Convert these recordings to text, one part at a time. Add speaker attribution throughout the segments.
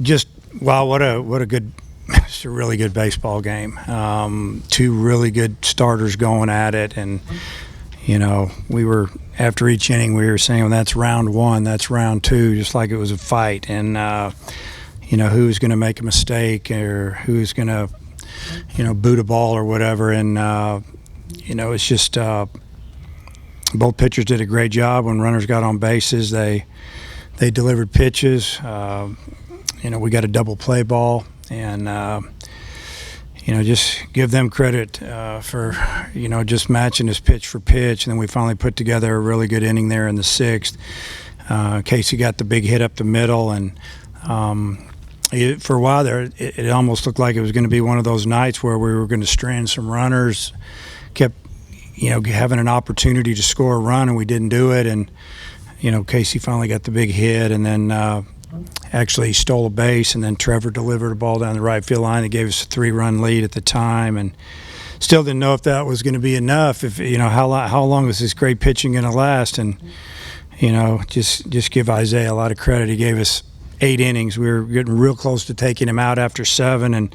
Speaker 1: Just wow, what a good, it's a really good baseball game. Two really good starters going at it, and we were after each inning we were saying, well, that's round one, that's round two, just like it was a fight, and who's going to make a mistake or who's going to boot a ball or whatever, and it's just both pitchers did a great job. When runners got on bases, they delivered pitches. We got a double play ball, and just give them credit for just matching his pitch for pitch. And then we finally put together a really good inning there in the sixth. Casey got the big hit up the middle, and for a while there, it almost looked like it was going to be one of those nights where we were going to strand some runners. Kept having an opportunity to score a run, and we didn't do it. And Casey finally got the big hit, and then actually stole a base, and then Trevor delivered a ball down the right field line that gave us a 3-run lead at the time, and still didn't know if that was going to be enough. If how long was this great pitching going to last? And just give Isaiah a lot of credit. He gave us 8 innings. We were getting real close to taking him out after 7, and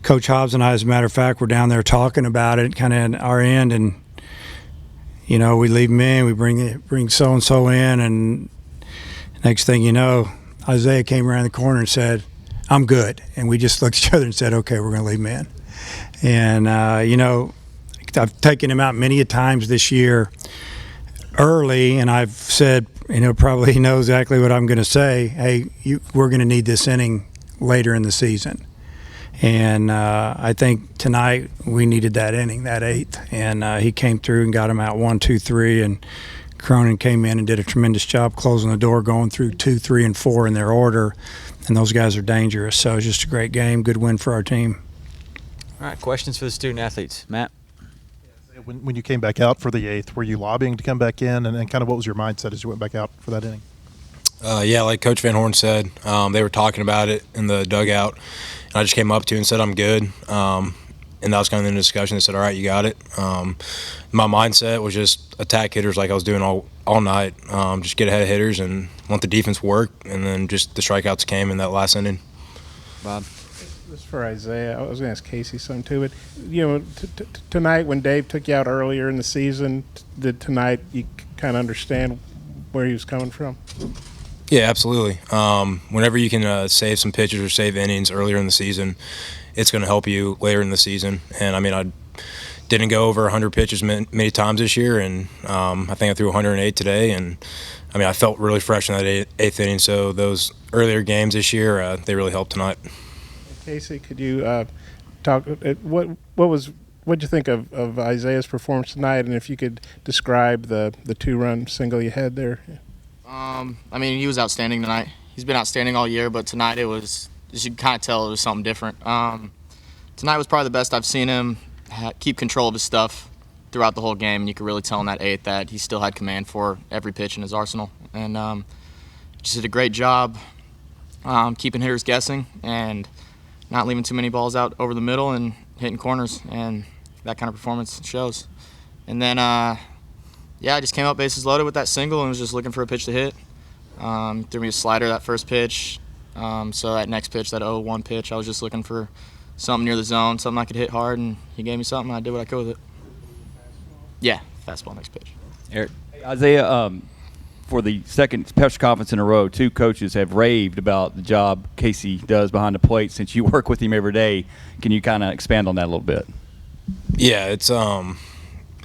Speaker 1: Coach Hobbs and I, as a matter of fact, were down there talking about it, kind of at our end, and we leave him in, we bring so and so in, and next thing you know, Isaiah came around the corner and said, "I'm good." And we just looked at each other and said, "Okay, we're going to leave him in." And, I've taken him out many a times this year early, and I've said, probably he knows exactly what I'm going to say. Hey, we're going to need this inning later in the season. And I think tonight we needed that inning, that 8th. And he came through and got him out 1, 2, 3, and Cronin came in and did a tremendous job closing the door, going through 2, 3, and 4 in their order, and those guys are dangerous. So it's just a great game, good win for our team.
Speaker 2: All right, questions for the student athletes. Matt?
Speaker 3: When you came back out for the 8th, were you lobbying to come back in, and kind of what was your mindset as you went back out for that inning?
Speaker 4: Yeah, like Coach Van Horn said, they were talking about it in the dugout, and I just came up to and said I'm good. And that was kind of the discussion. They said, all right, you got it. My mindset was just attack hitters like I was doing all night. Just get ahead of hitters and let the defense work. And then just the strikeouts came in that last inning.
Speaker 2: Bob?
Speaker 5: This is for Isaiah. I was going to ask Casey something too. But, tonight when Dave took you out earlier in the season, did tonight you kind of understand where he was coming from?
Speaker 4: Yeah, absolutely. Whenever you can save some pitches or save innings earlier in the season, it's going to help you later in the season. And, I didn't go over 100 pitches many times this year, and I think I threw 108 today. And, I felt really fresh in that 8th inning. So those earlier games this year, they really helped tonight.
Speaker 5: Casey, could you talk what'd you think of Isaiah's performance tonight, and if you could describe the 2-run single you had there?
Speaker 6: He was outstanding tonight. He's been outstanding all year, but tonight you could kind of tell it was something different. Tonight was probably the best I've seen him keep control of his stuff throughout the whole game, and you could really tell in that 8th that he still had command for every pitch in his arsenal. And just did a great job keeping hitters guessing and not leaving too many balls out over the middle and hitting corners, and that kind of performance shows. And then, I just came up bases loaded with that single and was just looking for a pitch to hit. Threw me a slider that first pitch. So that next pitch, that 0-1 pitch, I was just looking for something near the zone, something I could hit hard, and he gave me something, and I did what I could with it. Yeah, fastball next pitch.
Speaker 2: Eric?
Speaker 7: Isaiah, for the second press conference in a row, 2 coaches have raved about the job Casey does behind the plate since you work with him every day. Can you kind of expand on that a little bit?
Speaker 4: Yeah, it's kind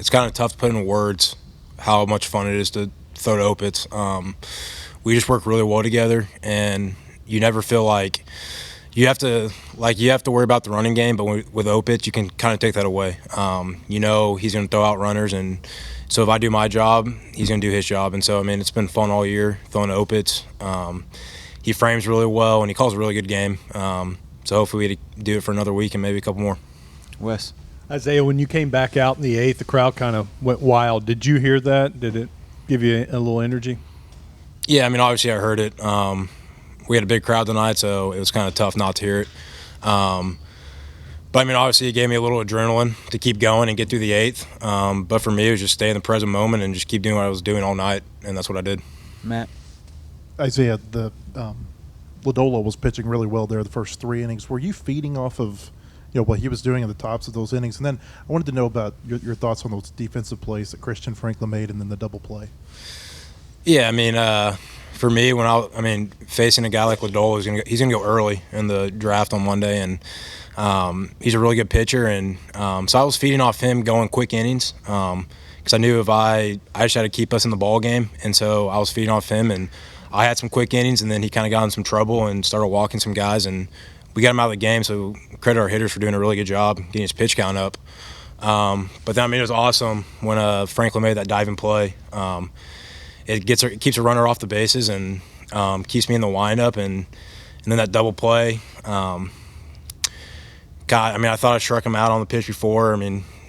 Speaker 4: of tough to put into words how much fun it is to throw to Opitz. We just work really well together, and you never feel like you have to worry about the running game, but with Opitz, you can kind of take that away. He's going to throw out runners, and so if I do my job, he's going to do his job. And so, it's been fun all year throwing to Opitz. He frames really well, and he calls a really good game. So hopefully we do it for another week and maybe a couple more.
Speaker 2: Wes?
Speaker 8: Isaiah, when you came back out in the 8th, the crowd kind of went wild. Did you hear that? Did it give you a little energy?
Speaker 4: Yeah, obviously I heard it. We had a big crowd tonight, so it was kind of tough not to hear it. But, obviously it gave me a little adrenaline to keep going and get through the 8th. But for me, it was just stay in the present moment and just keep doing what I was doing all night, and that's what I did.
Speaker 2: Matt?
Speaker 3: Isaiah, the Ladola was pitching really well there the first 3 innings. Were you feeding off of what he was doing at the tops of those innings? And then I wanted to know about your thoughts on those defensive plays that Christian Franklin made and then the double play.
Speaker 4: Yeah, I mean, for me, facing a guy like Ladola, he's gonna go early in the draft on Monday, and he's a really good pitcher, and so I was feeding off him going quick innings because I knew if I just had to keep us in the ball game, and so I was feeding off him, and I had some quick innings, and then he kind of got in some trouble and started walking some guys, and we got him out of the game. So credit our hitters for doing a really good job getting his pitch count up. But then it was awesome when Franklin made that diving play. It keeps a runner off the bases and keeps me in the windup, and then that double play. I thought I struck him out on the pitch before.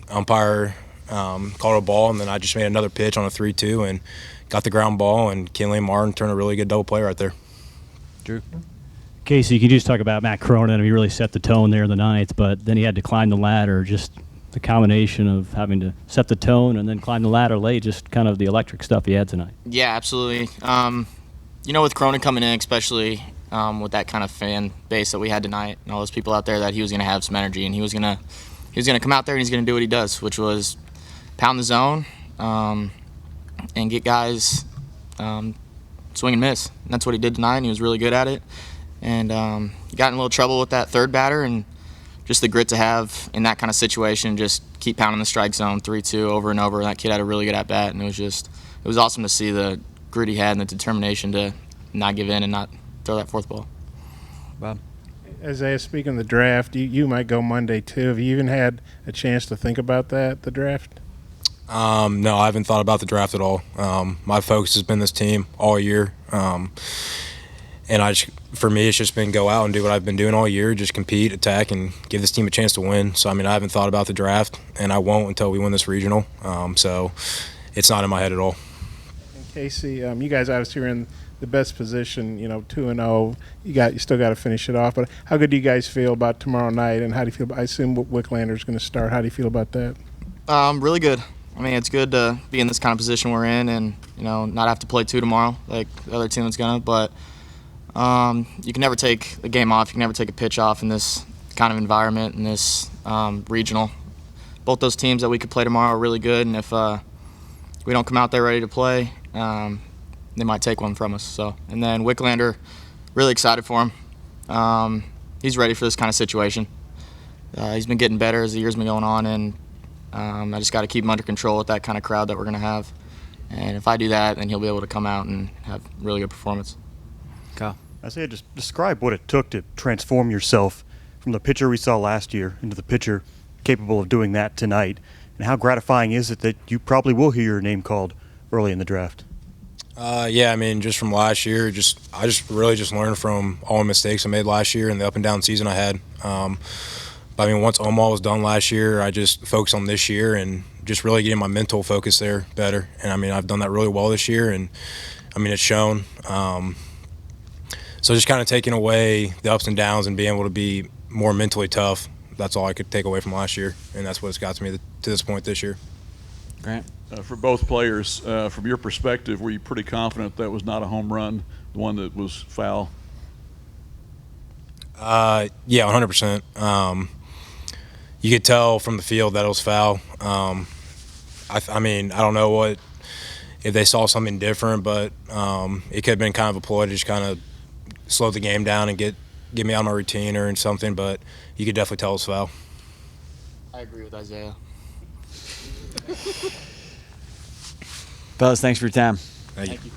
Speaker 4: Umpire called it a ball, and then I just made another pitch on a 3-2 and got the ground ball, and Kinley and Martin turned a really good double play right there.
Speaker 2: Drew.
Speaker 9: Casey, can you just talk about Matt Cronin? He really set the tone there in the ninth, but then he had to climb the ladder. Just the combination of having to set the tone and then climb the ladder late, just kind of the electric stuff he had tonight.
Speaker 6: Yeah, absolutely. With Cronin coming in, especially with that kind of fan base that we had tonight, and all those people out there, that he was going to have some energy, and he was going to come out there and he's going to do what he does, which was pound the zone and get guys swing and miss. And that's what he did tonight, and he was really good at it. And he got in a little trouble with that third batter, and just the grit to have in that kind of situation, just keep pounding the strike zone 3-2 over and over. That kid had a really good at-bat, and it was awesome to see the grit he had and the determination to not give in and not throw that fourth ball.
Speaker 2: Bob.
Speaker 5: Isaiah, speaking of the draft, you might go Monday too. Have you even had a chance to think about the draft?
Speaker 4: No, I haven't thought about the draft at all. My focus has been this team all year. And for me, it's just been go out and do what I've been doing all year, just compete, attack, and give this team a chance to win. So, I haven't thought about the draft, and I won't until we win this regional. So it's not in my head at all.
Speaker 5: And Casey, you guys obviously are in the best position, 2-0. You still got to finish it off. But how good do you guys feel about tomorrow night, and how do you feel? I assume Wicklander's going to start. How do you feel about that?
Speaker 6: Really good. It's good to be in this kind of position we're in, and not have to play 2 tomorrow like the other team is gonna. But you can never take a game off. You can never take a pitch off in this kind of environment, in this regional. Both those teams that we could play tomorrow are really good, and if we don't come out there ready to play, they might take one from us. So, and then Wicklander, really excited for him. He's ready for this kind of situation. He's been getting better as the year's been going on, and I just got to keep him under control with that kind of crowd that we're going to have. And if I do that, then he'll be able to come out and have a really good performance.
Speaker 2: Kyle.
Speaker 10: Isaiah, just describe what it took to transform yourself from the pitcher we saw last year into the pitcher capable of doing that tonight. And how gratifying is it that you probably will hear your name called early in the draft?
Speaker 4: Just from last year, I really learned from all the mistakes I made last year and the up and down season I had. Once Omaha was done last year, I just focused on this year and just really getting my mental focus there better. And I've done that really well this year, and it's shown. So just kind of taking away the ups and downs and being able to be more mentally tough. That's all I could take away from last year, and that's what it's got to me to this point this year.
Speaker 2: Grant.
Speaker 11: For both players, from your perspective, were you pretty confident that was not a home run, the one that was foul?
Speaker 4: Yeah, 100%. You could tell from the field that it was foul. I don't know if they saw something different, but it could have been kind of a ploy to just kind of slow the game down and get me out of my routine or something, but you could definitely tell it was foul.
Speaker 6: I agree with Isaiah.
Speaker 2: Fellas, thanks for your time.
Speaker 4: Thank you.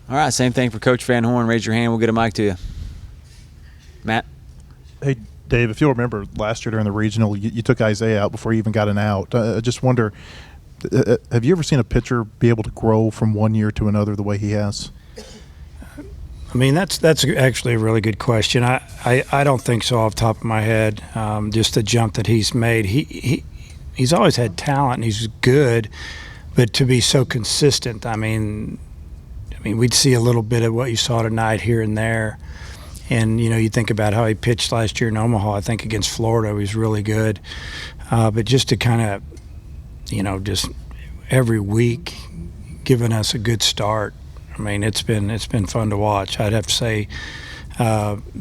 Speaker 2: All right, same thing for Coach Van Horn. Raise your hand. We'll get a mic to you. Matt.
Speaker 3: Hey, Dave, if you'll remember last year during the regional, you took Isaiah out before he even got an out. I just wonder, have you ever seen a pitcher be able to grow from one year to another the way he has?
Speaker 1: That's actually a really good question. I don't think so off the top of my head. Just the jump that he's made. He's always had talent and he's good, but to be so consistent, we'd see a little bit of what you saw tonight here and there. And, you think about how he pitched last year in Omaha. I think against Florida he was really good. But just to kind of just every week giving us a good start. I mean, it's been fun to watch. I'd have to say,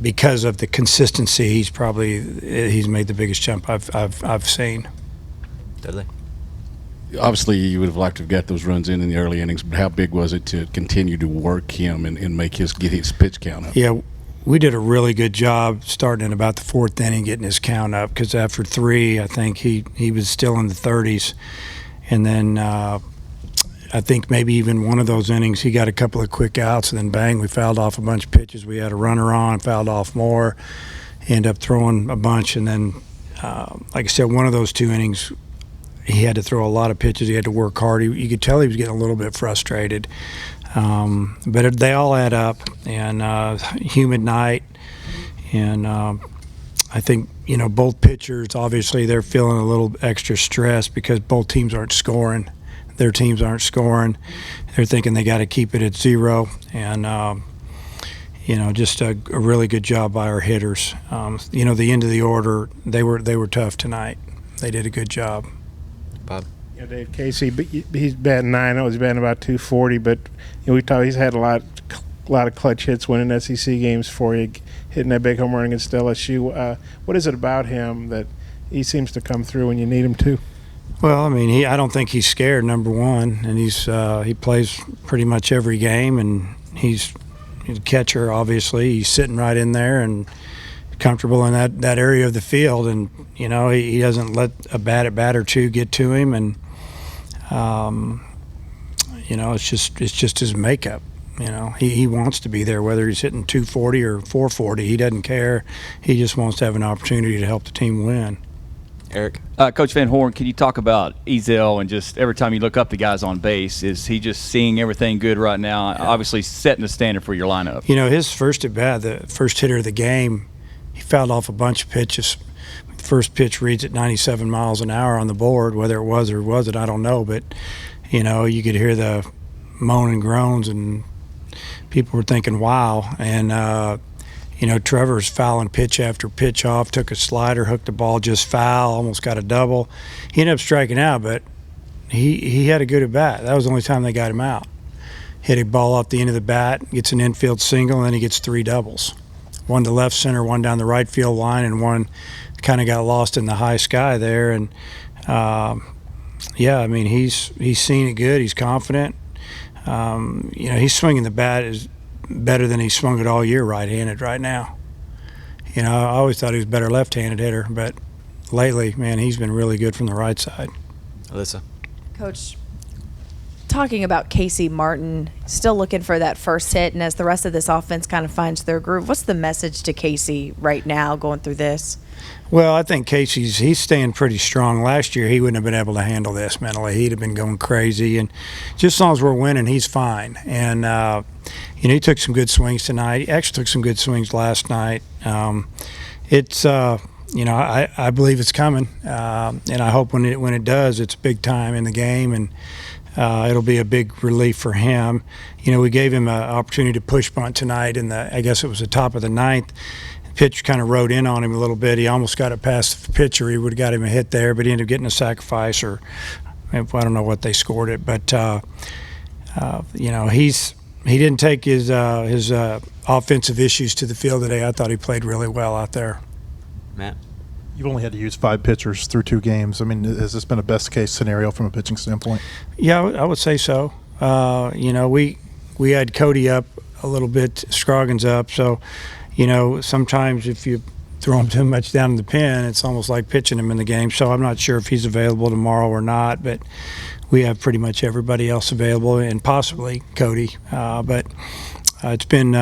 Speaker 1: because of the consistency, he's made the biggest jump I've seen.
Speaker 2: Dudley?
Speaker 12: Obviously, you would have liked to have got those runs in the early innings, but how big was it to continue to work him and get his pitch count up?
Speaker 1: Yeah, we did a really good job starting in about the fourth inning, getting his count up, because after 3, I think he was still in the 30s. And then I think maybe even one of those innings, he got a couple of quick outs, and then bang, we fouled off a bunch of pitches. We had a runner on, fouled off more, ended up throwing a bunch. And then, like I said, one of those 2 innings, he had to throw a lot of pitches. He had to work hard. You could tell he was getting a little bit frustrated. But they all add up, and humid night. And I think, both pitchers, obviously, they're feeling a little extra stress because both teams aren't scoring. Their teams aren't scoring. They're thinking they got to keep it at 0. And, just a really good job by our hitters. The end of the order, they were tough tonight. They did a good job.
Speaker 2: Bob?
Speaker 5: Yeah, Dave, Casey, but he's batting 9. I know he's batting about 240, but he's had a lot of clutch hits winning SEC games for you, hitting that big home run against LSU. What is it about him that he seems to come through when you need him to?
Speaker 1: Well, I mean, I don't think he's scared, number one, and he plays pretty much every game, and he's a catcher, obviously. He's sitting right in there and comfortable in that area of the field, and he doesn't let a bat at bat or 2 get to him, and it's just his makeup. He wants to be there, whether he's hitting 240 or 440. He doesn't care. He just wants to have an opportunity to help the team win.
Speaker 2: Eric?
Speaker 7: Coach Van Horn, can you talk about Ezel and just every time you look up the guys on base, is he just seeing everything good right now? Yeah. Obviously setting the standard for your lineup.
Speaker 1: His first at bat, the first hitter of the game, he fouled off a bunch of pitches. The first pitch reads at 97 miles an hour on the board. Whether it was or wasn't, I don't know. But, you could hear the moan and groans, and people were thinking, wow. And, Trevor's fouling pitch after pitch off, took a slider, hooked the ball just foul, almost got a double. He ended up striking out, but he had a good at bat. That was the only time they got him out. Hit a ball off the end of the bat, gets an infield single, and then he gets 3 doubles. One to left center, one down the right field line, and one kind of got lost in the high sky there. And he's seen it good. He's confident. He's swinging the bat is better than he's swung it all year right-handed right now. I always thought he was a better left-handed hitter, but lately, man, he's been really good from the right side.
Speaker 2: Alyssa?
Speaker 13: Coach, talking about Casey Martin, still looking for that first hit, and as the rest of this offense kind of finds their groove, what's the message to Casey right now going through this?
Speaker 1: Well, I think he's staying pretty strong. Last year, he wouldn't have been able to handle this mentally. He'd have been going crazy. And just as long as we're winning, he's fine. And, he took some good swings tonight. He actually took some good swings last night. I believe it's coming. And I hope when it does, it's big time in the game. And it'll be a big relief for him. We gave him an opportunity to push bunt tonight I guess it was the top of the 9th. Pitch kind of rode in on him a little bit. He almost got it past the pitcher. He would have got him a hit there, but he ended up getting a sacrifice, or I don't know what they scored it. But he didn't take his offensive issues to the field today. I thought he played really well out there.
Speaker 2: Matt?
Speaker 3: You've only had to use 5 pitchers through 2 games. I mean, has this been a best case scenario from a pitching standpoint?
Speaker 1: Yeah, I would say so. We had Cody up a little bit, Scroggins up, so. Sometimes if you throw him too much down in the pen, it's almost like pitching him in the game. So I'm not sure if he's available tomorrow or not, but we have pretty much everybody else available, and possibly Cody. But it's been,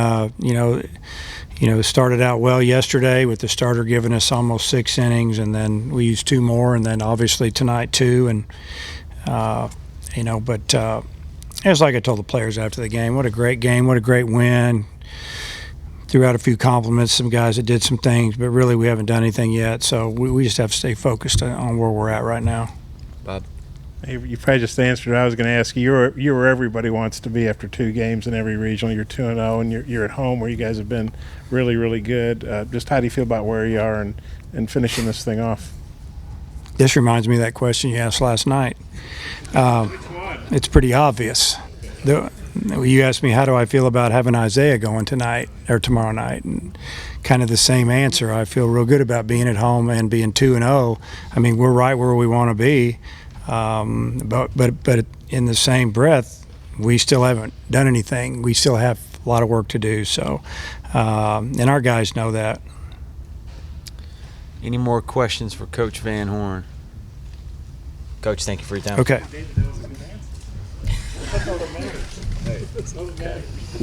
Speaker 1: started out well yesterday with the starter giving us almost 6 innings, and then we used 2 more, and then obviously tonight 2. And, but it was like I told the players after the game, what a great game, what a great win. Threw out a few compliments, some guys that did some things, but really we haven't done anything yet. So we just have to stay focused on where we're at right now.
Speaker 2: Bob?
Speaker 5: You probably just answered. I was going to ask you. You're where everybody wants to be after 2 games in every regional. You're 2-0, and you're at home where you guys have been really, really good. Just how do you feel about where you are and finishing this thing off?
Speaker 1: This reminds me of that question you asked last night. It's pretty obvious. You asked me how do I feel about having Isaiah going tonight or tomorrow night, and kind of the same answer. I feel real good about being at home and being 2-0. I mean, we're right where we want to be, but in the same breath, we still haven't done anything. We still have a lot of work to do. So, and our guys know that.
Speaker 2: Any more questions for Coach Van Horn? Coach, thank you for your time.
Speaker 1: Okay.